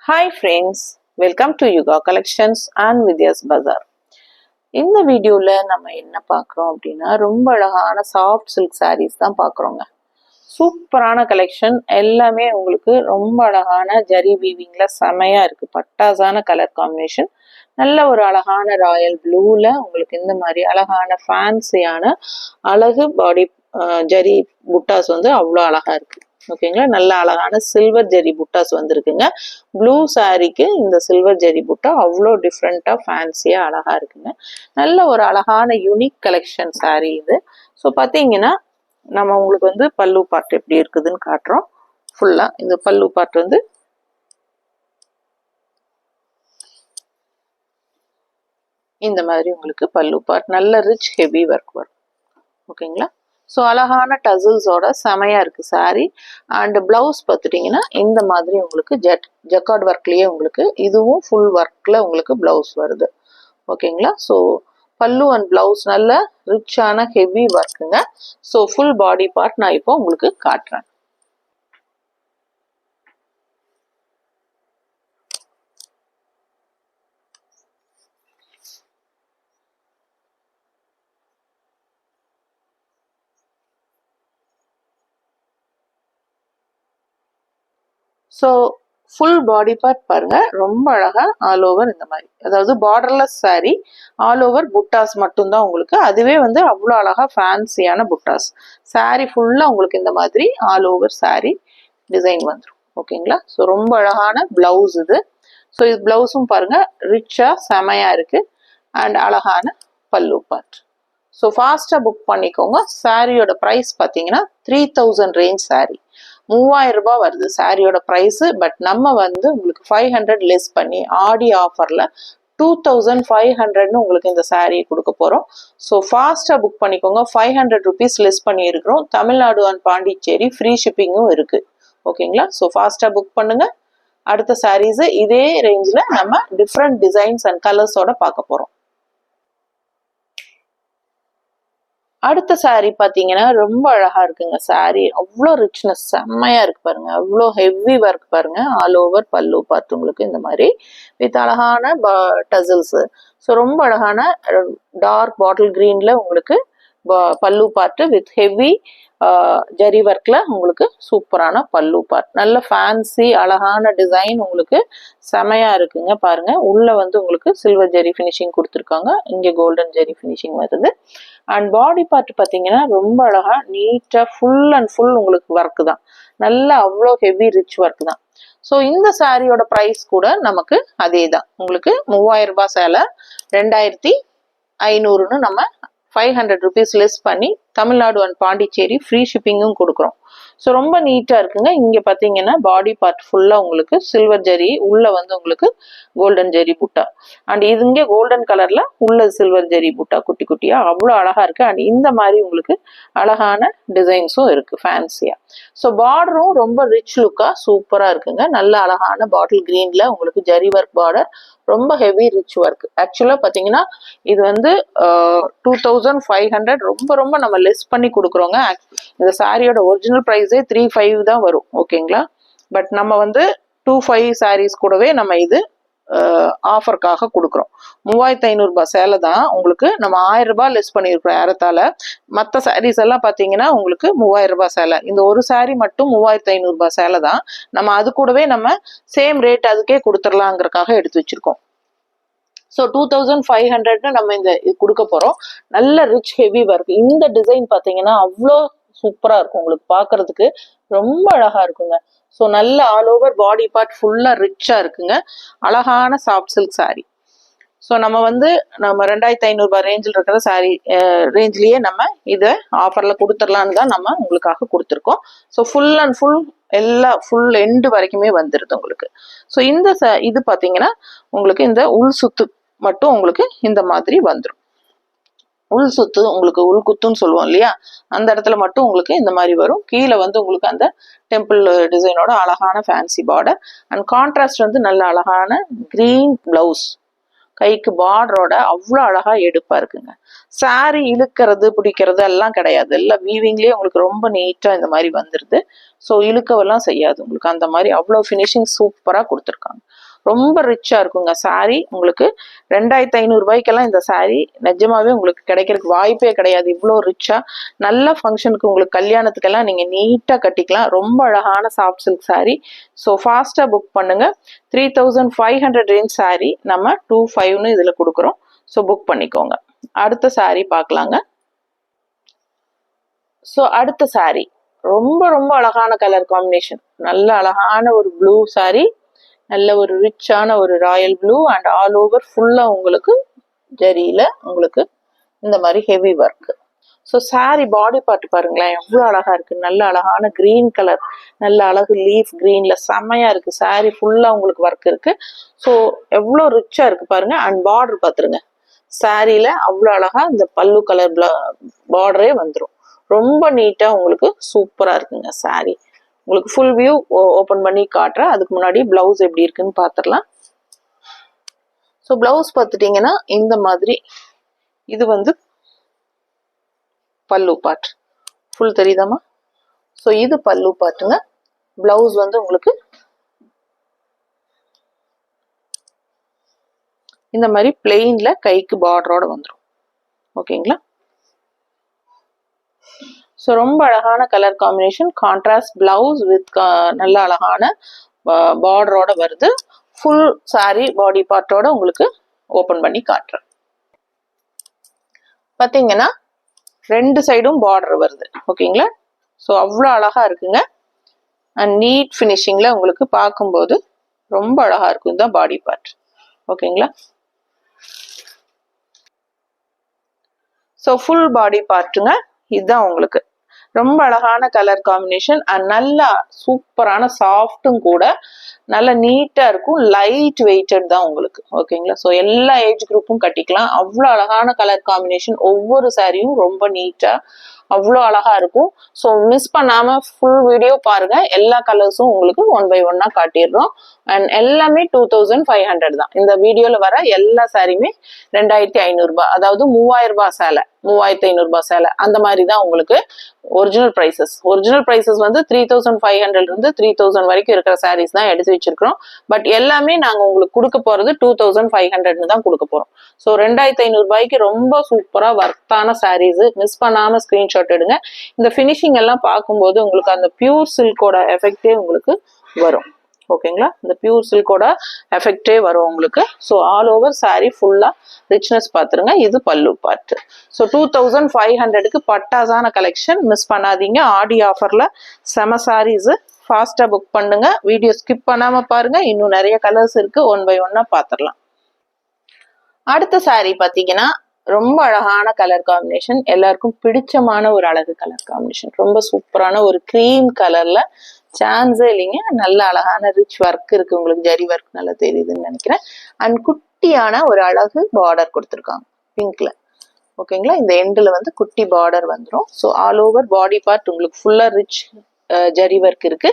Hi friends, welcome to Yuga Collections and Vidya's Bazaar. இந்த வீடியோல நம்ம என்ன பார்க்குறோம் அப்படின்னா ரொம்ப அழகான சாஃப்ட் சில்க் sarees தான் பார்க்குறோங்க. சூப்பரான கலெக்ஷன், எல்லாமே உங்களுக்கு ரொம்ப அழகான ஜரி வீவிங்ல செமையா இருக்கு. பட்டாசான கலர் காம்பினேஷன், நல்ல ஒரு அழகான ராயல் ப்ளூல உங்களுக்கு இந்த மாதிரி அழகான ஃபேன்சியான அழகு பாடி ஜரி புட்டாஸ் வந்து அவ்வளோ அழகா இருக்கு. ஓகேங்களா, நல்ல அழகான சில்வர் ஜெரி புட்டாஸ் வந்திருக்குங்க. ப்ளூ சாரிக்கு இந்த சில்வர் ஜெரி புட்டா அவ்வளோ டிஃப்ரெண்டா ஃபேன்சியா அழகா இருக்குங்க. நல்ல ஒரு அழகான யூனிக் கலெக்ஷன் சாரி இது. ஸோ பார்த்தீங்கன்னா நம்ம உங்களுக்கு வந்து பல்லு பார்ட் எப்படி இருக்குதுன்னு காட்டுறோம். ஃபுல்லா இந்த பல்லு பார்ட் வந்து இந்த மாதிரி உங்களுக்கு பல்லு பார்ட் நல்ல ரிச் ஹெவி ஒர்க் வரும். ஓகேங்களா, ஸோ அழகான டசில்ஸோட செமையா இருக்கு சாரி. அண்ட் பிளவுஸ் பார்த்துட்டிங்கன்னா இந்த மாதிரி உங்களுக்கு ஜக்கார்ட் ஒர்க்லயே உங்களுக்கு இதுவும் ஃபுல் ஒர்க்ல உங்களுக்கு பிளவுஸ் வருது. ஓகேங்களா, ஸோ பல்லு அண்ட் பிளவுஸ் நல்ல ரிச்சான ஹெவி ஒர்க்குங்க. ஸோ ஃபுல் பாடி பார்ட் நான் இப்போ உங்களுக்கு காட்டுறேன். ஸோ ஃபுல் பாடி பார்ட் பாருங்க, ரொம்ப அழகா ஆல் ஓவர் இந்த மாதிரி, அதாவது பார்டர்லெஸ் சாரி, ஆல் ஓவர் புட்டாஸ் மட்டும்தான் உங்களுக்கு. அதுவே வந்து அவ்வளோ அழகா ஃபேன்சியான புட்டாஸ். சாரி ஃபுல்லா உங்களுக்கு இந்த மாதிரி ஆல் ஓவர் சாரி டிசைன் வந்துடும். ஓகேங்களா, ஸோ ரொம்ப அழகான பிளவுஸ் இது. ஸோ இது பிளவுஸும் பாருங்க ரிச்சா செமையா இருக்கு. அண்ட் அழகான பல்லு பார்ட். ஸோ ஃபாஸ்டா புக் பண்ணிக்கோங்க. சாரியோட ப்ரைஸ் பார்த்தீங்கன்னா 3000 ரேஞ்ச் சாரி, 3000 ரூபாய் வருது சாரியோட ப்ரைஸ். பட் நம்ம வந்து உங்களுக்கு 500 லெஸ் பண்ணி ஆடி ஆஃபர்ல 2500 உங்களுக்கு இந்த சாரியை கொடுக்க போறோம். ஸோ ஃபாஸ்டா புக் பண்ணிக்கோங்க. 500 ருபீஸ் லெஸ் பண்ணி இருக்கிறோம். தமிழ்நாடு அண்ட் பாண்டிச்சேரி ஃப்ரீ ஷிப்பிங்கும் இருக்கு. ஓகேங்களா, ஸோ ஃபாஸ்டா புக் பண்ணுங்க. அடுத்த சாரீஸ் இதே ரேஞ்சில் நம்ம டிஃப்ரெண்ட் டிசைன்ஸ் அண்ட் கலர்ஸோட பார்க்க போறோம். அடுத்த சாரி பார்த்தீங்கன்னா ரொம்ப அழகா இருக்குங்க. சாரி அவ்வளோ ரிச்னஸ் செம்மையா இருக்கு பாருங்க, அவ்வளோ ஹெவி ஒர்க் பாருங்க. ஆல் ஓவர் பல்லு பார்த்து உங்களுக்கு இந்த மாதிரி வித் அழகான டசில்ஸ். ஸோ ரொம்ப அழகான டார்க் பாட்டில் கிரீன்ல உங்களுக்கு பல்லு பார்ட்டு வித் ஹெவி ஜரி ஒர்க்ல உங்களுக்கு சூப்பரான பல்லு பார்ட். நல்ல ஃபேன்சி அழகான டிசைன் உங்களுக்கு செமையா இருக்குங்க. பாருங்க, உள்ள வந்து உங்களுக்கு சில்வர் ஜெரி ஃபினிஷிங் கொடுத்துருக்காங்க, இங்க கோல்டன் ஜெரி ஃபினிஷிங் வருது. அண்ட் பாடி பார்ட் பார்த்தீங்கன்னா ரொம்ப அழகா நீட்டா ஃபுல் அண்ட் ஃபுல் உங்களுக்கு ஒர்க் தான். நல்ல அவ்வளோ ஹெவி ரிச் ஒர்க் தான். ஸோ இந்த சாரியோட ப்ரைஸ் கூட நமக்கு அதே தான். உங்களுக்கு 3000 ரூபாய் சேலை 2500ன்னு நம்ம 500 ருபீஸ் லெஸ் பண்ணி தமிழ்நாடு அண்ட் பாண்டிச்சேரி ஃப்ரீ ஷிப்பிங்கும் கொடுக்குறோம். ஸோ ரொம்ப நீட்டா இருக்குங்க. இங்க பாத்தீங்கன்னா பாடி பார்ட் ஃபுல்லா உங்களுக்கு சில்வர் ஜெரி, உள்ள வந்து உங்களுக்கு கோல்டன் ஜெரி புட்டா. அண்ட் இது இங்கே கோல்டன் கலர்ல உள்ள சில்வர் ஜெரி புட்டா குட்டி குட்டியா அவ்வளோ அழகா இருக்கு. அண்ட் இந்த மாதிரி உங்களுக்கு அழகான டிசைன்ஸும் இருக்கு ஃபேன்சியா. ஸோ பார்டரும் ரொம்ப ரிச் லுக்கா சூப்பரா இருக்குங்க. நல்ல அழகான பாட்டில் கிரீன்ல உங்களுக்கு ஜரி ஒர்க் பார்டர், ரொம்ப ஹெவி ரிச் ஒர்க். ஆக்சுவலா பாத்தீங்கன்னா இது வந்து 2500 ரொம்ப ரொம்ப நம்ம லெஸ் பண்ணி கொடுக்குறோங்க. இந்த சாரியோட ஒரிஜினல் ப்ரைஸே 3500 தான் வரும். ஓகேங்களா, பட் நம்ம வந்து 2500 சாரீஸ் கூடவே நம்ம இது ஆஃபருக்காக கொடுக்குறோம். 3500 ரூபாய் சேலை தான் உங்களுக்கு நம்ம 1000 ரூபாய் லெஸ் பண்ணியிருக்கிறோம் ஏறத்தால. மற்ற சாரீஸ் எல்லாம் பார்த்தீங்கன்னா உங்களுக்கு 3000 ரூபாய் சேலை, இந்த ஒரு சாரி மட்டும் 3500 ரூபாய் சேலை தான். நம்ம அது கூடவே நம்ம சேம் ரேட் அதுக்கே கொடுத்துடலாங்கிறதுக்காக எடுத்து வச்சிருக்கோம். ஸோ 2500 நம்ம இந்த கொடுக்க போறோம். நல்ல ரிச் ஹெவி ஒர்க். இந்த டிசைன் பார்த்தீங்கன்னா அவ்வளோ சூப்பரா இருக்கும், உங்களுக்கு பார்க்கறதுக்கு ரொம்ப அழகா இருக்குங்க. ஸோ நல்ல ஆல் ஓவர் பாடி பார்ட் ஃபுல்லா ரிச்சா இருக்குங்க. அழகான சாஃப்ட் சில்க் சாரி. ஸோ நம்ம வந்து நம்ம 2500 ரூபாய் ரேஞ்சில் இருக்கிற சாரி ரேஞ்ச்லயே நம்ம இதை ஆஃபர்ல கொடுத்துடலான்னு தான் நம்ம உங்களுக்காக கொடுத்துருக்கோம். ஸோ ஃபுல் அண்ட் ஃபுல் எல்லா ஃபுல் எண்டு வரைக்குமே வந்துடுது உங்களுக்கு. ஸோ இந்த இது பார்த்தீங்கன்னா உங்களுக்கு இந்த உள் சுத்து மட்டும் உங்களுக்கு இந்த மாதிரி வந்துடும். உள் சுத்து உங்களுக்கு உள் குத்துன்னு சொல்லுவோம் இல்லையா, அந்த இடத்துல மட்டும் உங்களுக்கு இந்த மாதிரி வரும். கீழே வந்து உங்களுக்கு அந்த டெம்பிள் டிசைனோட அழகான ஃபேன்சி பார்டர். அண்ட் கான்ட்ராஸ்ட் வந்து நல்ல அழகான கிரீன் பிளவுஸ், கைக்கு பார்டரோட அவ்வளோ அழகா எடுப்பா இருக்குங்க. சாரி இழுக்கிறது பிடிக்கிறது எல்லாம் கிடையாது, எல்லாம் வீவிங்லேயே உங்களுக்கு ரொம்ப நீட்டா இந்த மாதிரி வந்துருது. ஸோ இழுக்கவெல்லாம் செய்யாது உங்களுக்கு, அந்த மாதிரி அவ்வளோ ஃபினிஷிங் சூப்பராக கொடுத்துருக்காங்க. ரொம்ப ரிச்சா இருக்குங்க சாரி. உங்களுக்கு 2500 ரூபாய்க்கெல்லாம் இந்த சாரி நிஜமாவே உங்களுக்கு கிடைக்கிறதுக்கு வாய்ப்பே கிடையாது. இவ்வளோ ரிச்சா நல்ல ஃபங்க்ஷனுக்கு உங்களுக்கு கல்யாணத்துக்கெல்லாம் நீங்க நீட்டா கட்டிக்கலாம். ரொம்ப அழகான சாஃப்ட் சில்க் சாரி. ஸோ ஃபாஸ்டா புக் பண்ணுங்க. 3500 ரேஞ்ச் சாரி நம்ம 2500 இதுல கொடுக்குறோம். ஸோ புக் பண்ணிக்கோங்க. அடுத்த சாரி பார்க்கலாங்க. ஸோ அடுத்த சாரி ரொம்ப ரொம்ப அழகான கலர் காம்பினேஷன். நல்ல அழகான ஒரு ப்ளூ சாரி, நல்ல ஒரு ரிச்சான ஒரு Royal blue and all over ஃபுல்லா உங்களுக்கு ஜரியில உங்களுக்கு இந்த மாதிரி heavy work. So sorry body part பாருங்களேன் எவ்வளோ அழகா இருக்கு. நல்ல அழகான கிரீன் கலர், நல்ல அழகு லீஃப் கிரீன்ல செம்மையா இருக்கு. சாரி ஃபுல்லா உங்களுக்கு ஒர்க் இருக்கு. ஸோ எவ்வளோ ரிச்சா இருக்கு பாருங்க. அண்ட் பார்டர் பார்த்துருங்க, சாரியில அவ்வளோ அழகா இந்த பல்லு கலர் பார்டரே வந்துடும். ரொம்ப நீட்டா உங்களுக்கு சூப்பரா இருக்குங்க சாரி. உங்களுக்கு ஃபுல் வியூ ஓபன் பண்ணி காட்டுறேன். அதுக்கு முன்னாடி பிளவுஸ் எப்படி இருக்குன்னு பாத்துடலாம். ஸோ பிளவுஸ் பார்த்துட்டீங்கன்னா இந்த மாதிரி இது வந்து பல்லு பார்ட் ஃபுல் தெரியுதாமா? ஸோ இது பல்லு பார்ட்டுங்க. பிளவுஸ் வந்து உங்களுக்கு இந்த மாதிரி பிளெயின்ல கைக்கு பார்டரோட வந்துடும். ஓகேங்களா? ஸோ ரொம்ப அழகான colour combination, contrast blouse with நல்ல அழகான பார்டரோட வருது. ஃபுல் சாரி பாடி பார்ட்டோட உங்களுக்கு ஓபன் பண்ணி காட்டுறேன். பார்த்தீங்கன்னா ரெண்டு சைடும் பார்டர் வருது. ஓகேங்களா? ஸோ அவ்வளோ அழகா இருக்குங்க. அண்ட் நீட் ஃபினிஷிங்ல உங்களுக்கு பார்க்கும்போது ரொம்ப அழகா இருக்கும். இதுதான் பாடி பார்ட். ஓகேங்களா? ஸோ ஃபுல் பாடி பார்ட்டுங்க. இதுதான் உங்களுக்கு ரொம்ப அழகான கலர் காம்பினேஷன் அண்ட் நல்லா சூப்பரான சாஃப்டும் கூட, நல்ல நீட்டா இருக்கும். லைட் வெயிட்டட் தான் உங்களுக்கு. ஓகேங்களா? ஸோ எல்லா ஏஜ் குரூப்பும் கட்டிக்கலாம். அவ்வளோ அழகான கலர் காம்பினேஷன். ஒவ்வொரு சாரியும் ரொம்ப நீட்டா அவ்வளோ அழகா இருக்கும். ஸோ மிஸ் பண்ணாம ஃபுல் வீடியோ பாருங்க. எல்லா கலர்ஸும் உங்களுக்கு 1 by 1 காட்டிடுறோம். அண்ட் எல்லாமே 2500 தான். இந்த வீடியோல வர எல்லா சாரியுமே 2500 ரூபாய், அதாவது 3000 ரூபாய் சேலை, 3500 ரூபாய் சேலை அந்த மாதிரி தான் உங்களுக்கு ஒரிஜினல் பிரைசஸ். ஒரிஜினல் பிரைசஸ் வந்து 3500 இருந்து 3000 வரைக்கும் இருக்கிற சாரீஸ் தான் எடுத்து வச்சிருக்கிறோம். பட் எல்லாமே நாங்க உங்களுக்கு கொடுக்க போறது 2500 தான் கொடுக்க போறோம். ஸோ 2500 ரூபாய்க்கு ரொம்ப சூப்பரா வர்த்தான சாரீஸ். மிஸ் பண்ணாம ஸ்கிரீன்ஷாட் எடுங்க. இந்த பினிஷிங் எல்லாம் பார்க்கும்போது உங்களுக்கு அந்த பியூர் சில்கோட எஃபெக்டே உங்களுக்கு வரும். ஓகேங்களா? இந்த பியூர் சில்கோட எஃபெக்டே வரும் உங்களுக்கு. ஸோ ஆல் ஓவர் சாரி ஃபுல்லா ரிச்னஸ் பார்த்துருங்க. இது பல்லு பார்ட். ஸோ 2500க்கு பட்டாசான கலெக்ஷன். மிஸ் பண்ணாதீங்க. ஆடி ஆஃபர்ல செம சாரீஸ். ஃபாஸ்டா புக் பண்ணுங்க. வீடியோ ஸ்கிப் பண்ணாம பாருங்க. இன்னும் நிறைய கலர்ஸ் இருக்கு. 1 by 1 பார்த்துடலாம். அடுத்த சாரி பாத்தீங்கன்னா ரொம்ப அழகான கலர் காம்பினேஷன். எல்லாருக்கும் பிடிச்சமான ஒரு அழகு கலர் காம்பினேஷன். ரொம்ப சூப்பரான ஒரு கிரீம் கலர்ல, சான்ஸே இல்லைங்க. நல்ல அழகான ரிச் ஒர்க் இருக்கு. உங்களுக்கு ஜரி ஒர்க் நல்லா தெரியுதுன்னு நினைக்கிறேன். அண்ட் குட்டியான ஒரு அழகு பார்டர் கொடுத்துருக்காங்க பிங்க்ல. ஓகேங்களா? இந்த எண்டில் வந்து குட்டி பார்டர் வந்துடும். So all over body part உங்களுக்கு ஃபுல்லா ரிச் ஜரி ஒர்க் இருக்கு.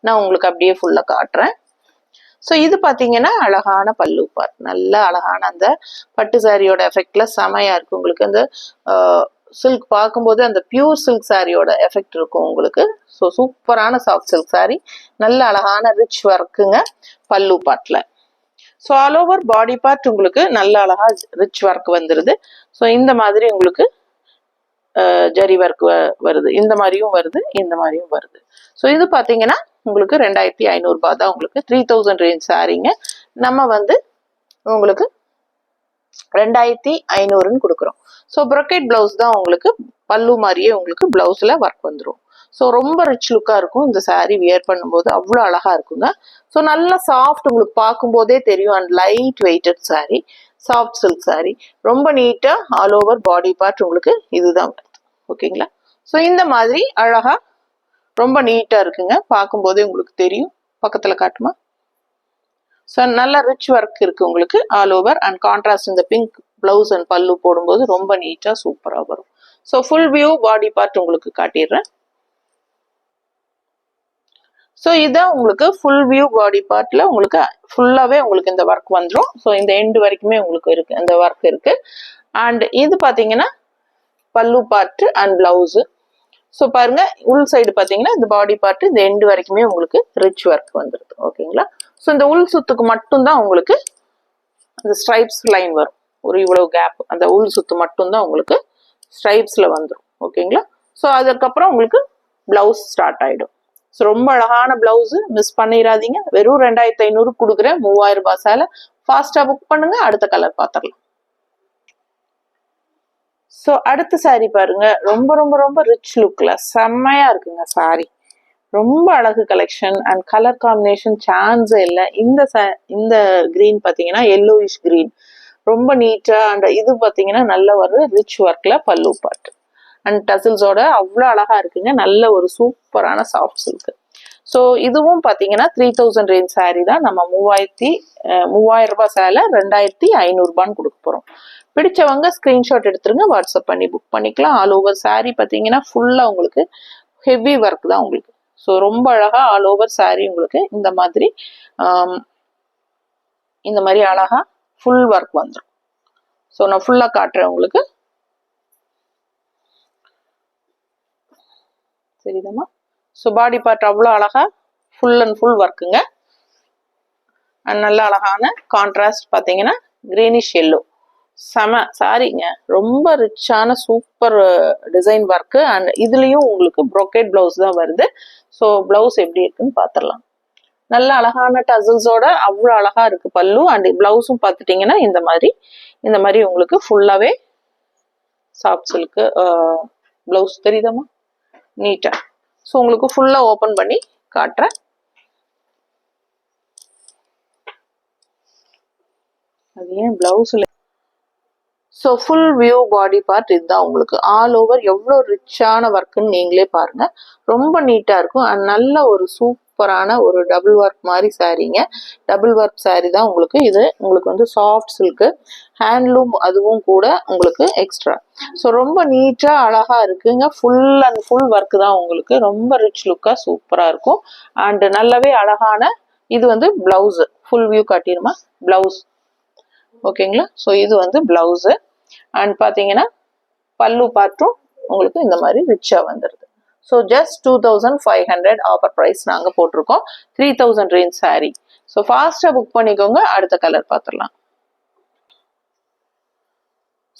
நான் உங்களுக்கு அப்படியே ஃபுல்லா காட்டுறேன். ஸோ இது பார்த்தீங்கன்னா அழகான பல்லு பார்ட். நல்ல அழகான அந்த பட்டு சாரியோட எஃபெக்ட்ல செமையா இருக்கு. உங்களுக்கு அந்த சில்க் பார்க்கும்போது அந்த பியூர் சில்க் சாரியோட எஃபெக்ட் இருக்கும் உங்களுக்கு. ஸோ சூப்பரான சாஃப்ட் சில்க் சாரி. நல்ல அழகான ரிச் ஒர்க்குங்க பல்லு பார்ட்ல. So all over body part உங்களுக்கு நல்ல அழகா ரிச் ஒர்க் வந்துருது. ஸோ இந்த மாதிரி உங்களுக்கு ஜரி ஒர்க் வருது. இந்த மாதிரியும் வருது, இந்த மாதிரியும் வருது. ஸோ இது பார்த்தீங்கன்னா உங்களுக்கு 2500 ரூபாய் தான். உங்களுக்கு 3000 ரேஞ்ச் சாரிங்க. நம்ம வந்து உங்களுக்கு 2500ன்னு கொடுக்குறோம். ஸோ ப்ரொக்கேட் பிளவுஸ் தான் உங்களுக்கு பல்லு மாதிரியே உங்களுக்கு பிளவுஸ்ல ஒர்க் வந்துடும். ஸோ ரொம்ப ரிச் லுக்கா இருக்கும். இந்த சாரி வியர் பண்ணும்போது அவ்வளோ அழகா இருக்குங்க. ஸோ நல்லா சாஃப்ட் உங்களுக்கு பார்க்கும்போதே தெரியும். And light weighted sari, soft silk sari. ரொம்ப நீட்டா ஆல் ஓவர் பாடி பார்ட் உங்களுக்கு இதுதான் வருது. ஓகேங்களா? ஸோ இந்த மாதிரி அழகா ரொம்ப நீட்டா இருக்குங்க. பார்க்கும்போதே உங்களுக்கு தெரியும். பக்கத்துல காட்டுமா? ஸோ நல்ல ரிச் ஒர்க் இருக்கு உங்களுக்கு ஆல் ஓவர். அண்ட் கான்ட்ராஸ்ட் இந்த பிங்க் பிளவுஸ் அண்ட் பல்லு போடும்போது ரொம்ப நீட்டா சூப்பரா வரும். So full view body part உங்களுக்கு காட்டிடுறேன். ஸோ இதான் உங்களுக்கு ஃபுல் வியூ பாடி பார்ட்ல உங்களுக்கு ஃபுல்லாவே உங்களுக்கு இந்த ஒர்க் வந்துடும். ஸோ இந்த எண்டு வரைக்குமே உங்களுக்கு இருக்கு, இந்த ஒர்க் இருக்கு. அண்ட் இது பாத்தீங்கன்னா பல்லு பார்ட் அண்ட் பிளவுஸ். ஸோ பாருங்க உள் சைடு பார்த்தீங்கன்னா இந்த பாடி பார்ட் இந்த எண்டு வரைக்குமே உங்களுக்கு ரிச் ஒர்க் வந்துருது. ஓகேங்களா? ஸோ இந்த உள் சுத்துக்கு மட்டும்தான் உங்களுக்கு அந்த ஸ்ட்ரைப்ஸ் லைன் வரும். ஒரு இவ்வளவு கேப் அந்த உள் சுத்து மட்டும்தான் உங்களுக்கு ஸ்ட்ரைப்ஸ்ல வந்துடும். ஓகேங்களா? ஸோ அதுக்கப்புறம் உங்களுக்கு பிளவுஸ் ஸ்டார்ட் ஆயிடும். ஸோ ரொம்ப அழகான பிளவுஸ், மிஸ் பண்ணிடாதீங்க. வெறும் 2500 கொடுக்குறேன். 3000 ரூபாய் சேலை. ஃபாஸ்டா புக் பண்ணுங்க. அடுத்த கலர் பார்த்துடலாம். ஸோ அடுத்த சாரி பாருங்க. ரொம்ப ரொம்ப ரொம்ப ரிச் லுக்ல செம்மையா இருக்குங்க சாரி. ரொம்ப அழகு கலெக்ஷன் அண்ட் கலர் காம்பினேஷன் சான்ஸே இல்லை. இந்த கிரீன் பார்த்தீங்கன்னா எல்லோயிஷ் கிரீன், ரொம்ப நீட்டா. அண்ட் இது பார்த்தீங்கன்னா நல்ல ஒரு ரிச் ஒர்க்ல பல்லு பார்ட் அண்ட் டசில்ஸோட அவ்வளோ அழகா இருக்குங்க. நல்ல ஒரு சூப்பரான சாஃப்ட் சில்க். ஸோ இதுவும் பார்த்தீங்கன்னா 3000 ரேஞ்ச் சாரி தான். நம்ம 3000 ரூபாய் சேலை 2500 ரூபான்னு கொடுக்க போறோம். பிடிச்சவங்க ஸ்கிரீன்ஷாட் எடுத்துருங்க, வாட்ஸ்அப் பண்ணி புக் பண்ணிக்கலாம். ஆல் ஓவர் சாரி பார்த்தீங்கன்னா ஃபுல்லா உங்களுக்கு ஹெவி ஒர்க் தான் உங்களுக்கு. ஸோ ரொம்ப அழகா ஆல் ஓவர் சாரி உங்களுக்கு இந்த மாதிரி அழகா ஃபுல் ஒர்க் வந்துடும். ஸோ நான் ஃபுல்லா காட்டுறேன் உங்களுக்கு. சரிதாம்மா? ஸோ பாடி பார்ட் அவ்வளோ அழகா ஃபுல் அண்ட் ஃபுல் ஒர்க்குங்க. அண்ட் நல்ல அழகான கான்ட்ராஸ்ட் பார்த்தீங்கன்னா கிரீனிஷ் எல்லோ. செம சாரிங்க. ரொம்ப ரிச்சான சூப்பர் டிசைன் ஒர்க்கு. அண்ட் இதுலயும் உங்களுக்கு ப்ரோக்கேட் பிளவுஸ் தான் வருது. ஸோ பிளவுஸ் எப்படி இருக்குன்னு பார்த்துடலாம். நல்ல அழகான டசல்ஸோட அவ்வளோ அழகா இருக்கு பல்லு. அண்ட் பிளவுஸும் பார்த்துட்டீங்கன்னா இந்த மாதிரி உங்களுக்கு ஃபுல்லாவே சாஃப்ட் சில்க்கு பிளவுஸ் தெரியுதாமா? நீட்டா. ஸோ உங்களுக்கு ஃபுல்லா ஓபன் பண்ணி காட்டுறேன். அது ஏன் பிளவுஸ்ல so full view body part இதுதான் உங்களுக்கு. ஆல் ஓவர் எவ்வளோ ரிச்சான ஒர்க்குன்னு நீங்களே பாருங்க. ரொம்ப நீட்டா இருக்கும். அண்ட் நல்ல ஒரு சூப்பரான ஒரு டபுள் ஒர்க் மாதிரி சாரீங்க. டபுள் ஒர்க் சாரீ தான் உங்களுக்கு. இது உங்களுக்கு வந்து சாஃப்ட் சில்க்கு, ஹேண்ட்லூம் அதுவும் கூட உங்களுக்கு எக்ஸ்ட்ரா. ஸோ ரொம்ப நீட்டா அழகா இருக்குங்க. ஃபுல் அண்ட் ஃபுல் ஒர்க் தான் உங்களுக்கு. ரொம்ப ரிச் லுக்கா சூப்பரா இருக்கும். அண்ட் நல்லாவே அழகான இது வந்து பிளவுஸ். ஃபுல் வியூ காட்டிடுமா பிளவுஸ்? ஓகேங்களா? ஸோ இது வந்து பிளவுஸ். அண்ட் பாத்தீங்கன்னா பல்லு பார்ட்டும் உங்களுக்கு இந்த மாதிரி ரிச்சா வந்துருது. ஸோ ஜஸ்ட் 2500 ஆஃபர் ப்ரைஸ் நாங்க போட்டிருக்கோம். 3000 ரேஞ்ச் சாரி. ஸோ ஃபாஸ்டா புக் பண்ணிக்கோங்க. அடுத்த கலர் பார்த்துடலாம்.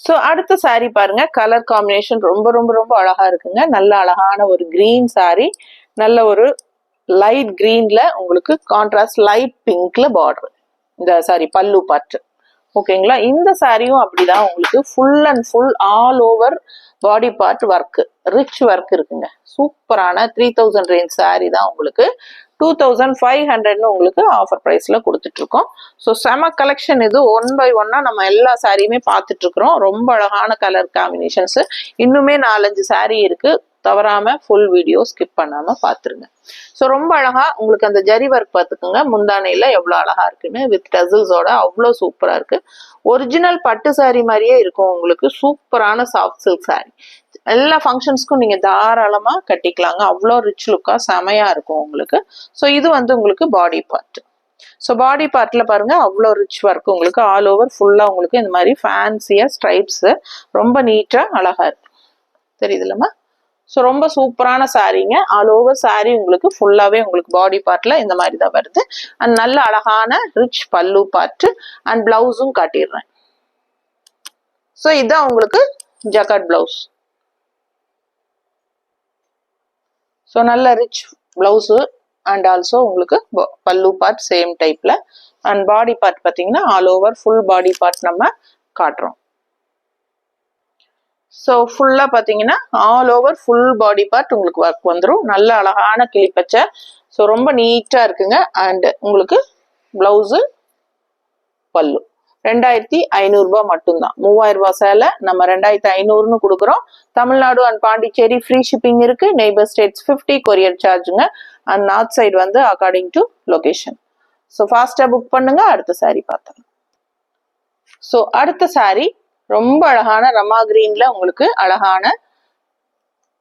ஸோ அடுத்த சாரி பாருங்க. கலர் காம்பினேஷன் ரொம்ப ரொம்ப ரொம்ப அழகா இருக்குங்க. நல்ல அழகான ஒரு கிரீன் சாரி. நல்ல ஒரு லைட் கிரீன்ல உங்களுக்கு கான்ட்ராஸ்ட் லைட் பிங்க்ல பார்டர். இந்த சாரி பல்லு பார்ட். ஓகேங்களா? இந்த சாரியும் அப்படிதான் உங்களுக்கு full and full all over body part work, rich work இருக்குங்க. சூப்பரான 3000 ரேஞ்ச் சாரி தான் உங்களுக்கு. 2500 உங்களுக்கு ஆஃபர் பிரைஸ்ல கொடுத்துட்டு இருக்கோம். ஸோ செம கலெக்ஷன் இது. ஒன் பை ஒன்னா நம்ம எல்லா சாரியுமே பார்த்துட்டு இருக்கிறோம். ரொம்ப அழகான கலர் காம்பினேஷன்ஸ். இன்னுமே 4-5 சாரி இருக்கு. தவறாம ஃபுல் வீடியோ ஸ்கிப் பண்ணாம பாத்துருங்க. ஸோ ரொம்ப அழகா உங்களுக்கு அந்த ஜரி ஒர்க் பார்த்துக்குங்க. முந்தானையில எவ்வளவு அழகா இருக்குன்னு வித் டசில்ஸோட அவ்வளோ சூப்பரா இருக்கு. ஒரிஜினல் பட்டு சாரி மாதிரியே இருக்கும் உங்களுக்கு. சூப்பரான சாஃப்ட் சில்க் சாரி. எல்லா ஃபங்க்ஷன்ஸ்க்கும் நீங்க தாராளமா கட்டிக்கலாங்க. அவ்வளோ ரிச் லுக்கா செமையா இருக்கும் உங்களுக்கு. ஸோ இது வந்து உங்களுக்கு பாடி பார்ட். ஸோ பாடி பார்ட்ல பாருங்க அவ்வளோ ரிச் ஒர்க் உங்களுக்கு. ஆல் ஓவர் ஃபுல்லா உங்களுக்கு இந்த மாதிரி ஃபேன்சியா ஸ்ட்ரைப்ஸ் ரொம்ப நீட்டா அழகா இருக்கு. தெரியுதுல்லம்மா? ஸோ ரொம்ப சூப்பரான சாரீங்க. ஆல் ஓவர் சாரி உங்களுக்கு ஃபுல்லாவே உங்களுக்கு பாடி பார்ட்ல இந்த மாதிரி தான் வருது. அண்ட் நல்ல அழகான ரிச் பல்லு பார்ட் அண்ட் பிளவுஸும் காட்டிடுறேன். ஸோ இதுதான் உங்களுக்கு ஜக்கார்ட் பிளவுஸ். ஸோ நல்ல ரிச் பிளவுஸ் அண்ட் ஆல்சோ உங்களுக்கு பல்லு பார்ட் சேம் டைப்ல. அண்ட் பாடி பார்ட் பார்த்தீங்கன்னா all over full body part நம்ம காட்டுறோம். ஸோ ஃபுல்லா பாத்தீங்கன்னா all over full body part உங்களுக்கு ஒர்க் வந்துடும். நல்ல அழகான கிளிப்பச்சை. ஸோ ரொம்ப நீட்டா இருக்குங்க. அண்ட் உங்களுக்கு பிளவுஸ் பல்லு 2500 ரூபாய் மட்டும்தான். 3000 ரூபாய் சேலை நம்ம 2500ன்னு கொடுக்குறோம். Tamil Nadu and Pondicherry free shipping இருக்கு. நெய்பர் ஸ்டேட்ஸ் 50 கொரியர் சார்ஜுங்க. அண்ட் நார்த் சைடு வந்து அக்கார்டிங் டு லொகேஷன். ஸோ ஃபாஸ்டா புக் பண்ணுங்க. அடுத்த சாரி பார்த்தோம். ஸோ அடுத்த சாரி ரொம்ப அழகான ரமா கிரீன்ல உங்களுக்கு அழகான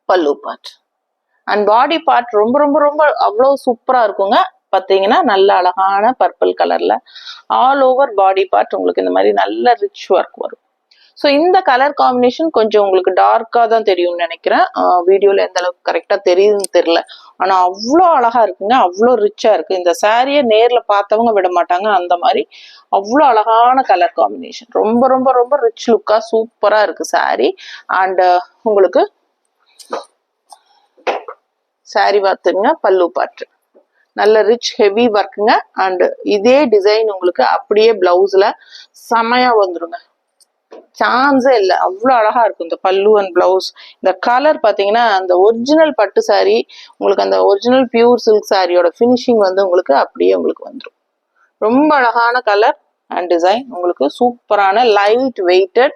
பல்லு பார்ட் அண்ட் பாடி பார்ட் ரொம்ப ரொம்ப ரொம்ப அவ்வளவு சூப்பரா இருக்குங்க. பாத்தீங்கன்னா நல்ல அழகான பர்பிள் கலர்ல ஆல் ஓவர் பாடி பார்ட் உங்களுக்கு இந்த மாதிரி நல்ல ரிச் ஒர்க் வரும். ஸோ இந்த கலர் காம்பினேஷன் கொஞ்சம் உங்களுக்கு டார்க்காக தான் தெரியும்னு நினைக்கிறேன். வீடியோவில் எந்த அளவுக்கு கரெக்டாக தெரியுதுன்னு தெரியல. ஆனால் அவ்வளோ அழகா இருக்குங்க, அவ்வளோ ரிச்சா இருக்கு. இந்த சாரியை நேரில் பார்த்தவங்க விட மாட்டாங்க, அந்த மாதிரி அவ்வளோ அழகான கலர் காம்பினேஷன். ரொம்ப ரொம்ப ரொம்ப ரிச் லுக்கா சூப்பரா இருக்கு சாரி. அண்ட் உங்களுக்கு சாரி பார்த்துங்க, பல்லு பாட்டு நல்ல ரிச் ஹெவி ஒர்க்குங்க. அண்ட் இதே டிசைன் உங்களுக்கு அப்படியே பிளவுஸ்ல செமையா வந்துருங்க, சான்ஸே இல்லை, அவ்வளோ அழகா இருக்கும் இந்த பல்லு அண்ட் பிளவுஸ். இந்த கலர் பார்த்தீங்கன்னா அந்த ஒரிஜினல் பட்டு சாரி, உங்களுக்கு அந்த ஒரிஜினல் பியூர் சில்க் சாரியோட ஃபினிஷிங் வந்து உங்களுக்கு அப்படியே உங்களுக்கு வந்துடும். ரொம்ப அழகான கலர் அண்ட் டிசைன், உங்களுக்கு சூப்பரான லைட் வெயிட்டட்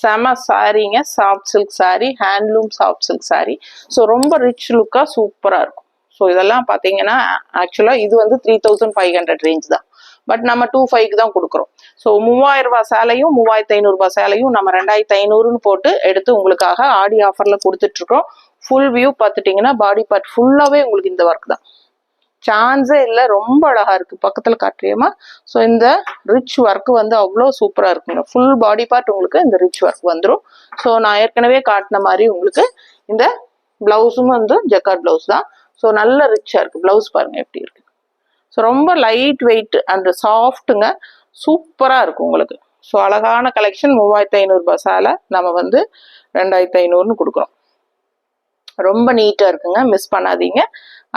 செம சாரீங்க. Soft silk saree, handloom soft silk saree. So ரொம்ப ரிச் லுக்கா சூப்பரா இருக்கும். ஸோ இதெல்லாம் பார்த்தீங்கன்னா ஆக்சுவலா இது வந்து 3500 ரேஞ்ச் தான், பட் நம்ம 2500 தான் கொடுக்குறோம். ஸோ 3000 ரூபாய் சேலையும் 3500 ரூபாய் சேலையும் நம்ம 2500ன்னு போட்டு எடுத்து உங்களுக்காக ஆடி ஆஃபர்ல கொடுத்துட்டு இருக்கோம். ஃபுல் வியூ பார்த்துட்டீங்கன்னா பாடி பார்ட் ஃபுல்லாவே உங்களுக்கு இந்த ஒர்க் தான், சான்ஸே இல்லை, ரொம்ப அழகா இருக்கு. பக்கத்துல காட்டுறியமா? ஸோ இந்த ரிச் ஒர்க் வந்து அவ்வளோ சூப்பரா இருக்குங்க. ஃபுல் பாடி பார்ட் உங்களுக்கு இந்த ரிச் ஒர்க் வந்துடும். ஸோ நான் ஏற்கனவே காட்டின மாதிரி உங்களுக்கு இந்த பிளவுஸும் வந்து ஜக்கார்ட் பிளவுஸ் தான். ஸோ நல்ல ரிச்சா இருக்கு. பிளவுஸ் பாருங்க எப்படி இருக்கு. ஸோ ரொம்ப லைட் வெயிட் அண்ட் சாஃப்ட்டுங்க, சூப்பரா இருக்கும் உங்களுக்கு. ஸோ அழகான கலெக்ஷன். 3500 ரூபாய் சேலை நம்ம வந்து 2500ன்னு கொடுக்குறோம். ரொம்ப நீட்டா இருக்குங்க, மிஸ் பண்ணாதீங்க.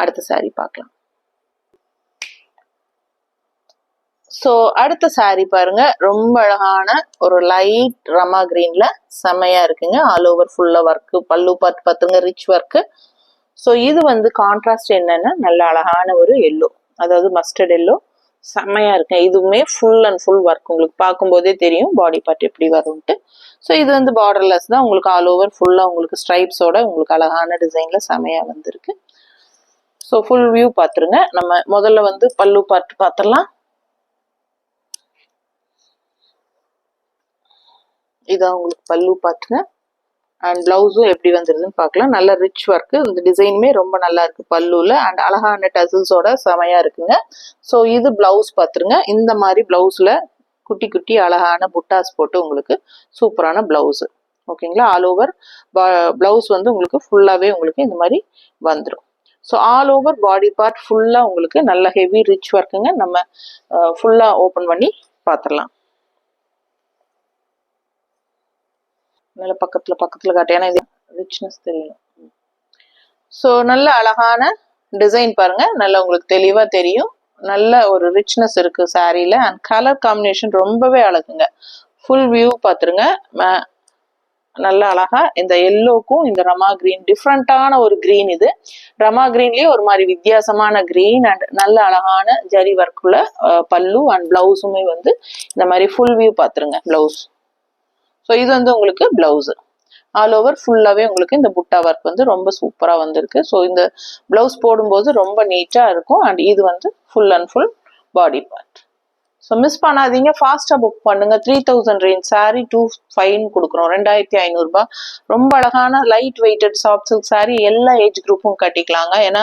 அடுத்த சாரி பார்க்கலாம். ஸோ அடுத்த சாரி பாருங்க, ரொம்ப அழகான ஒரு லைட் ரமா கிரீன்ல செமையா இருக்குங்க. ஆல் ஓவர் ஃபுல்லா ஒர்க்கு, பல்லு பார்த்து பார்த்துங்க ரிச் ஒர்க்கு. ஸோ இது வந்து கான்ட்ராஸ்ட் என்னன்னா நல்ல அழகான ஒரு எல்லோ, அதாவது மஸ்டர்ட் எல்லோ, செம்மையா இருக்கு. இதுவுமே ஃபுல் அண்ட் ஃபுல் ஒர்க், உங்களுக்கு பார்க்கும்போதே தெரியும் பாடி பார்ட் எப்படி வரும்ட்டு. ஸோ இது வந்து பார்டர்லெஸ் தான், உங்களுக்கு ஆல் ஓவர் ஃபுல்லா உங்களுக்கு ஸ்ட்ரைப்ஸோட உங்களுக்கு அழகான டிசைன்ல செமையா வந்திருக்கு. ஸோ ஃபுல் வியூ பார்த்துருங்க. நம்ம முதல்ல வந்து பல்லு பார்ட் பார்த்துடலாம். இதான் உங்களுக்கு பல்லு பார்த்துங்க. அண்ட் பிளவுஸும் எப்படி வந்துருதுன்னு பார்க்கலாம். நல்ல ரிச் ஒர்க்கு, இந்த டிசைனுமே ரொம்ப நல்லா இருக்கு பல்லுல. அண்ட் அழகான டசில்ஸோட செமையா இருக்குங்க. ஸோ இது பிளவுஸ் பார்த்துருங்க. இந்த மாதிரி பிளவுஸ்ல குட்டி குட்டி அழகான புட்டாஸ் போட்டு உங்களுக்கு சூப்பரான பிளவுஸ். ஓகேங்களா? ஆல் ஓவர் பிளவுஸ் வந்து உங்களுக்கு ஃபுல்லாவே உங்களுக்கு இந்த மாதிரி வந்துடும். So all over body part ஃபுல்லா உங்களுக்கு நல்ல ஹெவி ரிச் ஒர்க்குங்க. நம்ம ஃபுல்லா ஓப்பன் பண்ணி பார்த்துடலாம். நல்ல பக்கத்துல காட்டு, ஏன்னா இது ரிச்னஸ் தெரியும். ஸோ நல்ல அழகான டிசைன் பாருங்க, நல்ல உங்களுக்கு தெளிவா தெரியும். நல்ல ஒரு ரிச்னஸ் இருக்கு சாரியில. அண்ட் கலர் காம்பினேஷன் ரொம்பவே அழகுங்க. ஃபுல் வியூ பார்த்துருங்க. நல்ல அழகா இந்த எல்லோக்கும் இந்த ரமா கிரீன், டிஃப்ரெண்டான ஒரு கிரீன். இது ரமா கிரீன்லயே ஒரு மாதிரி வித்தியாசமான கிரீன். அண்ட் நல்ல அழகான ஜரி ஒர்க்குள்ள பல்லு அண்ட் பிளவுஸுமே வந்து இந்த மாதிரி ஃபுல் வியூ பார்த்துருங்க பிளவுஸ். ஸோ இது வந்து உங்களுக்கு பிளவுஸ் ஆல் ஓவர் ஃபுல்லாவே உங்களுக்கு இந்த புட்டா ஒர்க் வந்து ரொம்ப சூப்பரா வந்திருக்கு. ஸோ இந்த பிளவுஸ் போடும்போது ரொம்ப நீட்டா இருக்கும். அண்ட் இது வந்து full and full body part. So miss பண்ணாதீங்க, ஃபாஸ்டா புக் பண்ணுங்க. 3000 ரேஞ்ச் சாரி 2500 கொடுக்குறோம், 2500 ரூபாய். ரொம்ப அழகான light weighted soft silk sari, எல்லா ஏஜ் குரூப்பும் கட்டிக்கலாங்க. ஏன்னா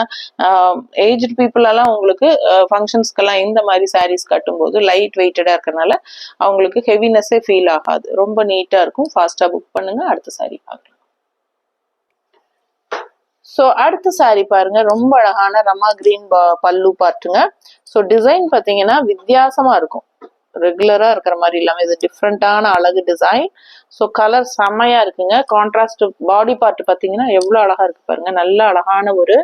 ஏஜ்டு பீப்புள் எல்லாம் உங்களுக்கு ஃபங்க்ஷன்ஸ்க்கெல்லாம் இந்த மாதிரி சாரீஸ் கட்டும்போது லைட் வெயிட்டடா இருக்கிறதுனால அவங்களுக்கு ஹெவினஸே ஃபீல் ஆகாது, ரொம்ப நீட்டா இருக்கும். ஃபாஸ்டா புக் பண்ணுங்க. அடுத்த சாரி பார்க்கலாம். ஸோ அடுத்த சாரி பாருங்க, ரொம்ப அழகான ரமா கிரீன் பல்லு பார்ட்டுங்க. ஸோ டிசைன் பார்த்தீங்கன்னா வித்தியாசமா இருக்கும், ரெகுலரா இருக்கிற மாதிரி இல்லாம இது டிஃப்ரெண்டான அழகு டிசைன். ஸோ கலர் செம்மையா இருக்குங்க. கான்ட்ராஸ்ட் பாடி பார்ட் பார்த்தீங்கன்னா எவ்வளவு அழகா இருக்கு பாருங்க. நல்ல அழகான ஒரு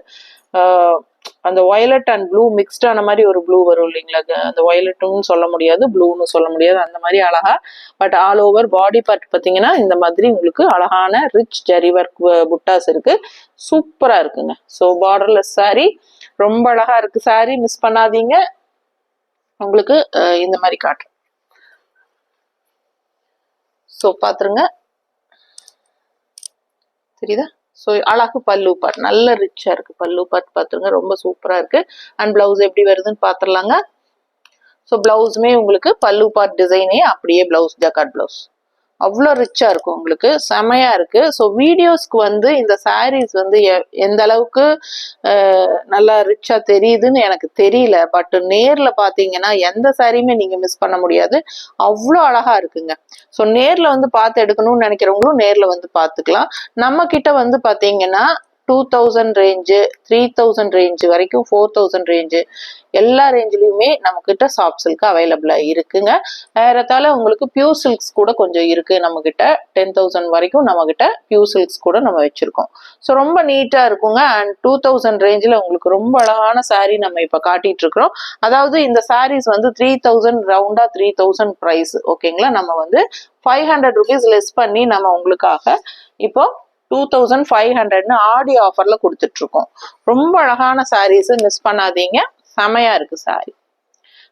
அந்த வயலட் அண்ட் ப்ளூ மிக்ஸ்டான மாதிரி ஒரு ப்ளூ வரும் இல்லைங்களா? அந்த வயலட்னு சொல்ல முடியாது, ப்ளூன்னு சொல்ல முடியாது, அந்த மாதிரி அழகா. But all over body part பார்த்தீங்கன்னா இந்த மாதிரி உங்களுக்கு அழகான ரிச் ஜரி ஒர்க் புட்டாஸ் இருக்கு, சூப்பரா இருக்குங்க. ஸோ பார்டர்லெஸ் சாரி, ரொம்ப அழகா இருக்கு சாரி, மிஸ் பண்ணாதீங்க. உங்களுக்கு இந்த மாதிரி காட்டுறேன். ஸோ பாத்துருங்க, தெரியுதா? ஸோ அழகு பல்லு பார்ட் நல்ல ரிச்சா இருக்கு. பல்லு பார்ட் பாத்துருங்க, ரொம்ப சூப்பரா இருக்கு. அண்ட் பிளவுஸ் எப்படி வருதுன்னு பாத்துடலாங்க. ஸோ பிளவுஸுமே உங்களுக்கு பல்லு பார்ட் டிசைனே அப்படியே பிளவுஸ், ஜக்கார்ட் பிளவுஸ். அவ்வளோ ரிச்சா இருக்கும் உங்களுக்கு, செமையா இருக்கு. ஸோ வீடியோஸ்க்கு வந்து இந்த சாரீஸ் வந்து எந்த அளவுக்கு நல்லா ரிச்சா தெரியுதுன்னு எனக்கு தெரியல. பட் நேர்ல பாத்தீங்கன்னா எந்த சாரியுமே நீங்க மிஸ் பண்ண முடியாது, அவ்வளோ அழகா இருக்குங்க. ஸோ நேர்ல வந்து பார்த்து எடுக்கணும்னு நினைக்கிறவங்களும் நேர்ல வந்து பார்த்துக்கலாம். நம்ம கிட்ட வந்து பாத்தீங்கன்னா 2000 ரேஞ்சு, 3000 ரேஞ்சு வரைக்கும், 4000 ரேஞ்சு, எல்லா ரேஞ்சிலுமே நம்ம கிட்ட சாஃப்ட் சில்க் அவைலபிளா இருக்குங்க. ஏறத்தாழ உங்களுக்கு பியூர் சில்க்ஸ் கூட கொஞ்சம் இருக்கு நம்ம கிட்ட. 10,000 வரைக்கும் நம்ம கிட்ட பியூர் சில்க்ஸ் கூட நம்ம வச்சிருக்கோம். ஸோ ரொம்ப நீட்டா இருக்குங்க. அண்ட் 2000 ரேஞ்சில் உங்களுக்கு ரொம்ப அழகான சாரீ நம்ம இப்ப காட்டிட்டு இருக்கிறோம். அதாவது இந்த சாரீஸ் வந்து 3000 ரவுண்டா 3000 பிரைஸ். ஓகேங்களா? நம்ம வந்து 500 rupees லெஸ் பண்ணி நம்ம உங்களுக்காக இப்போ 2500 ஆடி ஆஃபர்ல கொடுத்துட்டு இருக்கோம். ரொம்ப அழகான சாரீஸ், மிஸ் பண்ணாதீங்க. செமையா இருக்கு சாரி.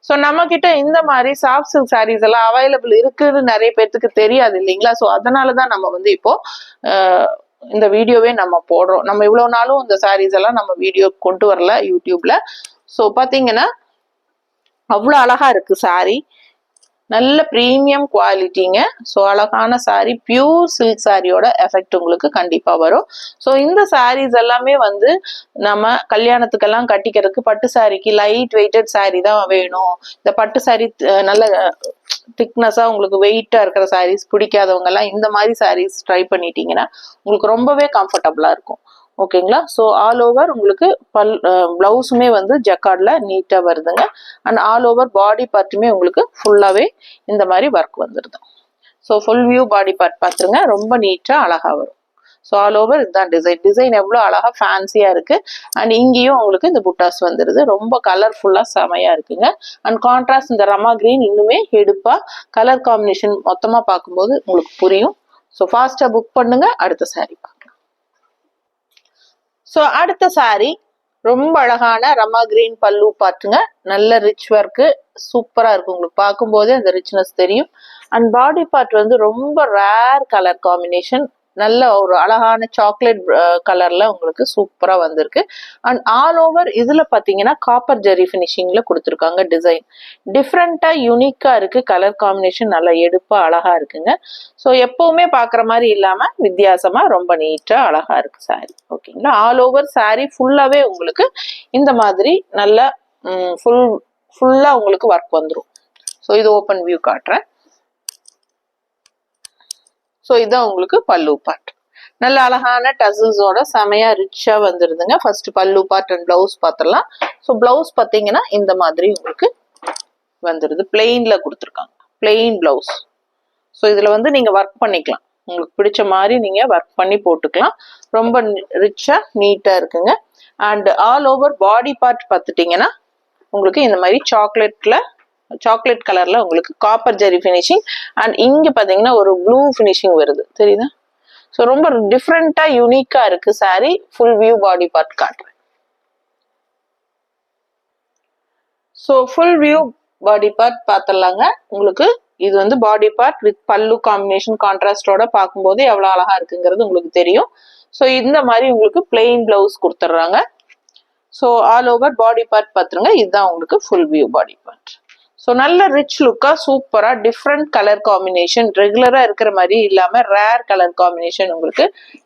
ஸோ நம்ம கிட்ட இந்த மாதிரி சாஃப்ட் சில்க் சாரீஸ் எல்லாம் அவைலபிள் இருக்குன்னு நிறைய பேர்த்துக்கு தெரியாது இல்லைங்களா? ஸோ அதனாலதான் நம்ம வந்து இப்போ இந்த வீடியோவே நம்ம போடுறோம். நம்ம இவ்வளவு நாளும் இந்த சாரீஸ் எல்லாம் நம்ம வீடியோ கொண்டு வரல யூடியூப்ல. ஸோ பாத்தீங்கன்னா அவ்வளவு அழகா இருக்கு சாரி, நல்ல பிரீமியம் குவாலிட்டிங்க. ஸோ அழகான சாரி, பியூர் சில்க் சாரியோட எஃபெக்ட் உங்களுக்கு கண்டிப்பா வரும். ஸோ இந்த சாரீஸ் எல்லாமே வந்து நம்ம கல்யாணத்துக்கெல்லாம் கட்டிக்கிறதுக்கு, பட்டு சாரிக்கு லைட் வெயிட்டட் சாரி தான் வேணும், இந்த பட்டு சாரி நல்ல திக்னஸா உங்களுக்கு வெயிட்டா இருக்கிற சாரீஸ் பிடிக்காதவங்க எல்லாம் இந்த மாதிரி சாரீஸ் ட்ரை பண்ணிட்டீங்கன்னா உங்களுக்கு ரொம்பவே கம்ஃபர்டபுளா இருக்கும். ஓகேங்களா? ஸோ ஆல் ஓவர் உங்களுக்கு பிளவுஸுமே வந்து ஜக்கார்ட்ல நீட்டா வருதுங்க. அண்ட் ஆல் ஓவர் பாடி பார்ட்டுமே உங்களுக்கு ஃபுல்லாவே இந்த மாதிரி ஒர்க் வந்துருது. So full view body part பார்த்துருங்க, ரொம்ப நீட்டா அழகா வரும். ஸோ ஆல் ஓவர் இதுதான் டிசைன் எவ்வளோ அழகா ஃபேன்சியா இருக்கு. அண்ட் இங்கேயும் உங்களுக்கு இந்த புட்டாஸ் வந்துருது, ரொம்ப கலர்ஃபுல்லா செமையா இருக்குங்க. அண்ட் கான்ட்ராஸ்ட் இந்த ரமா கிரீன் இன்னுமே எடுப்பா கலர் காம்பினேஷன் மொத்தமா பார்க்கும்போது உங்களுக்கு புரியும். ஸோ ஃபாஸ்டா புக் பண்ணுங்க. அடுத்த சாரி பார்க்கலாம். ஸோ அடுத்த சாரி ரொம்ப அழகான ரமா கிரீன் பல்லு பாட்டுங்க, நல்ல ரிச் ஒர்க்கு, சூப்பரா இருக்கு. உங்களுக்கு பார்க்கும்போதே அந்த ரிச்னஸ் தெரியும். அண்ட் பாடி பார்ட் வந்து ரொம்ப ரேர் கலர் காம்பினேஷன், நல்ல ஒரு அழகான சாக்லேட் கலர்ல உங்களுக்கு சூப்பரா வந்திருக்கு. அண்ட் ஆல் ஓவர் இதுல பாத்தீங்கன்னா காப்பர் ஜெரி பினிஷிங்ல கொடுத்துருக்காங்க. டிசைன் டிஃப்ரெண்டா யூனிக்கா இருக்கு, கலர் காம்பினேஷன் நல்லா எடுப்பா அழகா இருக்குங்க. ஸோ எப்பவுமே பாக்குற மாதிரி இல்லாம வித்தியாசமா ரொம்ப நீட்டா அழகா இருக்கு சாரி. ஓகேங்களா? ஆல் ஓவர் சாரி ஃபுல்லாவே உங்களுக்கு இந்த மாதிரி நல்ல ஃபுல்லா உங்களுக்கு ஒர்க் வந்துடும். ஸோ இது ஓப்பன் வியூ காட்டுறேன். ஸோ இதான் உங்களுக்கு பல்லு பார்ட், நல்ல அழகான டசில்ஸோட செமையா ரிச்சா வந்துருதுங்க. ஃபர்ஸ்ட் பல்லு பார்ட் அண்ட் பிளவுஸ் பார்த்துடலாம். ஸோ பிளவுஸ் பார்த்தீங்கன்னா இந்த மாதிரி உங்களுக்கு வந்துருது, பிளெயின்ல கொடுத்துருக்காங்க, பிளெயின் பிளவுஸ். ஸோ இதுல வந்து நீங்க ஒர்க் பண்ணிக்கலாம், உங்களுக்கு பிடிச்ச மாதிரி நீங்க ஒர்க் பண்ணி போட்டுக்கலாம். ரொம்ப ரிச்சா நீட்டா இருக்குங்க. And all over body part பார்த்துட்டீங்கன்னா உங்களுக்கு இந்த மாதிரி சாக்லேட் கலர்ல உங்களுக்கு காப்பர் ஜெரி பினிஷிங். அண்ட் இங்க பாத்தீங்கன்னா ஒரு ப்ளூ பினிஷிங் வருது, தெரியுதா? ஸோ ரொம்ப டிஃப்ரெண்டா யூனிக்கா இருக்கு saree. Full view body part காட்டுறேன். So full view body part பார்த்துடலாங்க. உங்களுக்கு இது வந்து பாடி பார்ட் வித் பல்லு காம்பினேஷன் கான்ட்ராஸ்டோட பார்க்கும்போது எவ்வளவு அழகா இருக்குங்கிறது உங்களுக்கு தெரியும். ஸோ இந்த மாதிரி உங்களுக்கு பிளெயின் பிளவுஸ் கொடுத்துட்றாங்க. So all over body part பார்த்துருங்க, இதுதான் உங்களுக்கு full view body part. So நல்ல ரிச் லுக்கா சூப்பரா டிஃப்ரெண்ட் கலர் காம்பினேஷன், ரெகுலரா இருக்கிற மாதிரி இல்லாம ரேர் கலர் காம்பினேஷன் உங்களுக்கு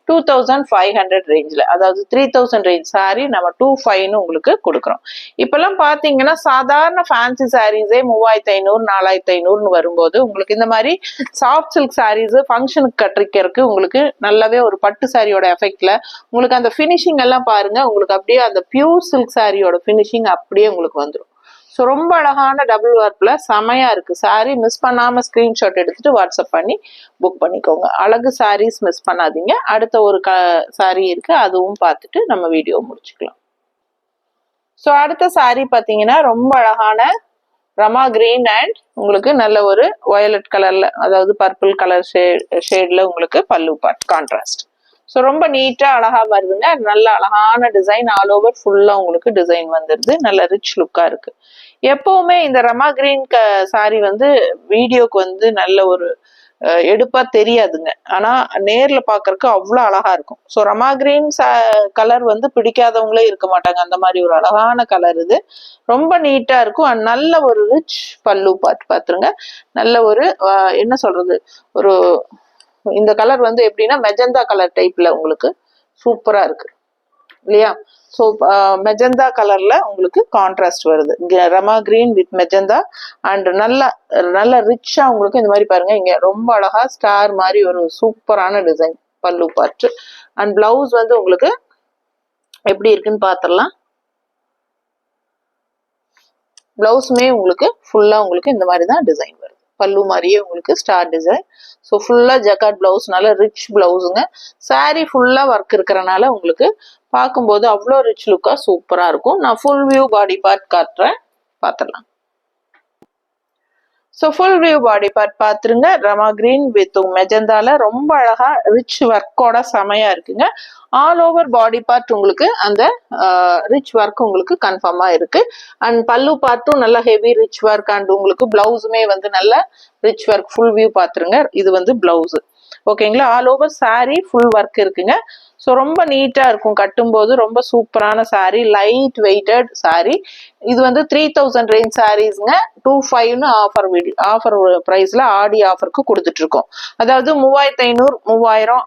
2500 ரேஞ்சில், அதாவது 3000 ரேஞ்ச் சாரி நம்ம 2500 உங்களுக்கு கொடுக்குறோம். இப்பெல்லாம் பாத்தீங்கன்னா சாதாரண ஃபேன்சி சாரீஸே 3500 4500 வரும்போது உங்களுக்கு இந்த மாதிரி சாஃப்ட் சில்க் சாரீஸ் ஃபங்க்ஷனுக்கு கட்டிக்கிறதுக்கு உங்களுக்கு நல்லாவே ஒரு பட்டு சாரியோட எஃபெக்ட்ல உங்களுக்கு அந்த ஃபினிஷிங் எல்லாம் பாருங்க, உங்களுக்கு அப்படியே அந்த பியூர் சில்க் சாரியோட ஃபினிஷிங் அப்படியே உங்களுக்கு வந்துடும். ஸோ ரொம்ப அழகான டபுள் ஒர்க்ல செமையா இருக்கு சாரி. மிஸ் பண்ணாம ஸ்கிரீன்ஷாட் எடுத்துட்டு வாட்ஸ்அப் பண்ணி புக் பண்ணிக்கோங்க. அழகு சாரீஸ் மிஸ் பண்ணாதீங்க. அடுத்த ஒரு சாரி இருக்கு, அதுவும் பார்த்துட்டு நம்ம வீடியோ முடிச்சுக்கலாம். ஸோ அடுத்த சாரி பார்த்தீங்கன்னா ரொம்ப அழகான ரமா கிரீன் அண்ட் உங்களுக்கு நல்ல ஒரு வயலட் கலர்ல, அதாவது பர்பிள் கலர் ஷேட்ல உங்களுக்கு பல்லு பார்ட் கான்ட்ராஸ்ட். ஸோ ரொம்ப நீட்டா அழகா வருதுங்க. நல்ல அழகான டிசைன், ஆல் ஓவர் ஃபுல்லா உங்களுக்கு டிசைன் வந்துருது, நல்ல ரிச் லுக்கா இருக்கு. எப்பவுமே இந்த ரமா கிரீன் சாரி வந்து வீடியோக்கு வந்து நல்ல ஒரு எடுப்பா தெரியாதுங்க. ஆனா நேர்ல பாக்குறதுக்கு அவ்வளவு அழகா இருக்கும். ஸோ ரமா கிரீன் கலர் வந்து பிடிக்காதவங்களே இருக்க மாட்டாங்க. அந்த மாதிரி ஒரு அழகான கலர் இது. ரொம்ப நீட்டா இருக்கும். அண்ட் நல்ல ஒரு ரிச் பல்லு பாத்துருங்க. நல்ல ஒரு என்ன சொல்றது, ஒரு இந்த கலர் வந்து எப்படின்னா மெஜந்தா கலர் டைப்ல உங்களுக்கு சூப்பரா இருக்கு இல்லையா? ஸோ மெஜந்தா கலர்ல உங்களுக்கு கான்ட்ராஸ்ட் வருது. Rama green with magenta and நல்ல நல்ல ரிச்சா உங்களுக்கு இந்த மாதிரி பாருங்க. இங்க ரொம்ப அழகா ஸ்டார் மாதிரி ஒரு சூப்பரான டிசைன் பல்லு பார்ட். அண்ட் பிளவுஸ் வந்து உங்களுக்கு எப்படி இருக்குன்னு பாத்திரலாம். பிளவுஸுமே உங்களுக்கு ஃபுல்லா உங்களுக்கு இந்த மாதிரி தான் டிசைன் வருது. பல்லு மாதிரியே உங்களுக்கு ஸ்டார் டிசைன். ஸோ ஃபுல்லா ஜக்கார்ட் பிளவுஸ், நல்ல ரிச் பிளவுஸுங்க. சாரி ஃபுல்லா ஒர்க் இருக்கிறனால உங்களுக்கு பார்க்கும்போது அவ்வளோ ரிச் லுக்கா சூப்பரா இருக்கும். நான் ஃபுல் வியூ பாடி பார்ட் காட்டுறேன், பார்த்துடலாம். So full view body part பார்த்துருங்க. ரமா கிரீன் வித் மெஜந்தால ரொம்ப அழகா ரிச் ஒர்க்கோட செமையா இருக்குங்க. ஆல் ஓவர் பாடி பார்ட் உங்களுக்கு அந்த ரிச் ஒர்க் உங்களுக்கு கன்ஃபார்மா இருக்கு. அண்ட் பல்லு பார்ட்டும் நல்ல ஹெவி ரிச் ஒர்க். அண்ட் உங்களுக்கு பிளவுஸுமே வந்து நல்ல ரிச் ஒர்க். ஃபுல் வியூ பார்த்துருங்க. இது வந்து பிளவுஸ் ஓகேங்களா. All over sorry full work இருக்குங்க. ஸோ ரொம்ப நீட்டா இருக்கும் கட்டும்போது. ரொம்ப சூப்பரான சாரி, லைட் வெயிட்டட் சாரி. இது வந்து 3000 ரேஞ்ச் சாரீஸ்ங்க. 2500 ஆஃபர் பிரைஸ்ல ஆடி ஆஃபருக்கு கொடுத்துட்டு இருக்கோம். அதாவது 3500 3000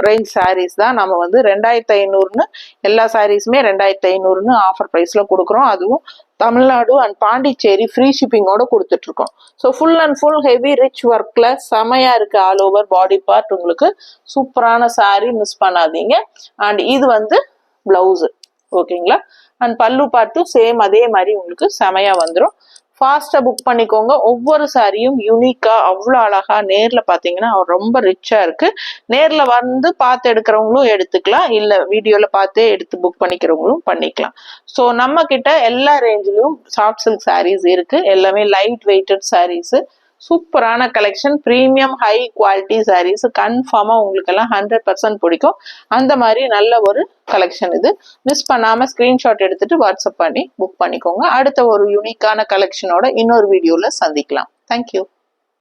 ரேஞ்ச் சாரீஸ் தான் நம்ம வந்து 2500ன்னு எல்லா சாரீஸுமே 2500ன்னு ஆஃபர் பிரைஸ்ல கொடுக்குறோம். அதுவும் தமிழ்நாடு அண்ட் பாண்டிச்சேரி ஃப்ரீ ஷிப்பிங்கோட கொடுத்துட்டு இருக்கோம். So full and full heavy rich ஒர்க்ல செமையா இருக்கு. ஆல் ஓவர் பாடி பார்ட் உங்களுக்கு சூப்பரான சாரி, மிஸ் பண்ணாதீங்க. அண்ட் இது வந்து பிளவுஸ் ஓகேங்களா. அண்ட் பல்லு பார்ட்டும் சேம் அதே மாதிரி உங்களுக்கு செமையா வந்துடும். ஃபாஸ்டா புக் பண்ணிக்கோங்க. ஒவ்வொரு சாரியும் யூனிக்கா அவ்வளோ அழகா. நேர்ல பாத்தீங்கன்னா ரொம்ப ரிச்சா இருக்கு. நேர்ல வந்து பார்த்து எடுக்கிறவங்களும் எடுத்துக்கலாம், இல்ல வீடியோல பார்த்தே எடுத்து புக் பண்ணிக்கிறவங்களும் பண்ணிக்கலாம். ஸோ நம்ம கிட்ட எல்லா ரேஞ்சிலும் சாஃப்ட் சில்க் சாரீஸ் இருக்கு. எல்லாமே லைட் வெயிட்டட் சாரீஸ், சூப்பரான collection, premium high quality saris. கன்ஃபார்மா உங்களுக்கு எல்லாம் 100% பிடிக்கும். அந்த மாதிரி நல்ல ஒரு கலெக்ஷன் இது. மிஸ் பண்ணாம ஸ்கிரீன்ஷாட் எடுத்துட்டு வாட்ஸ்அப் பண்ணி புக் பண்ணிக்கோங்க. அடுத்த ஒரு யூனிக்கான கலெக்ஷனோட இன்னொரு வீடியோல சந்திக்கலாம். தேங்க்யூ.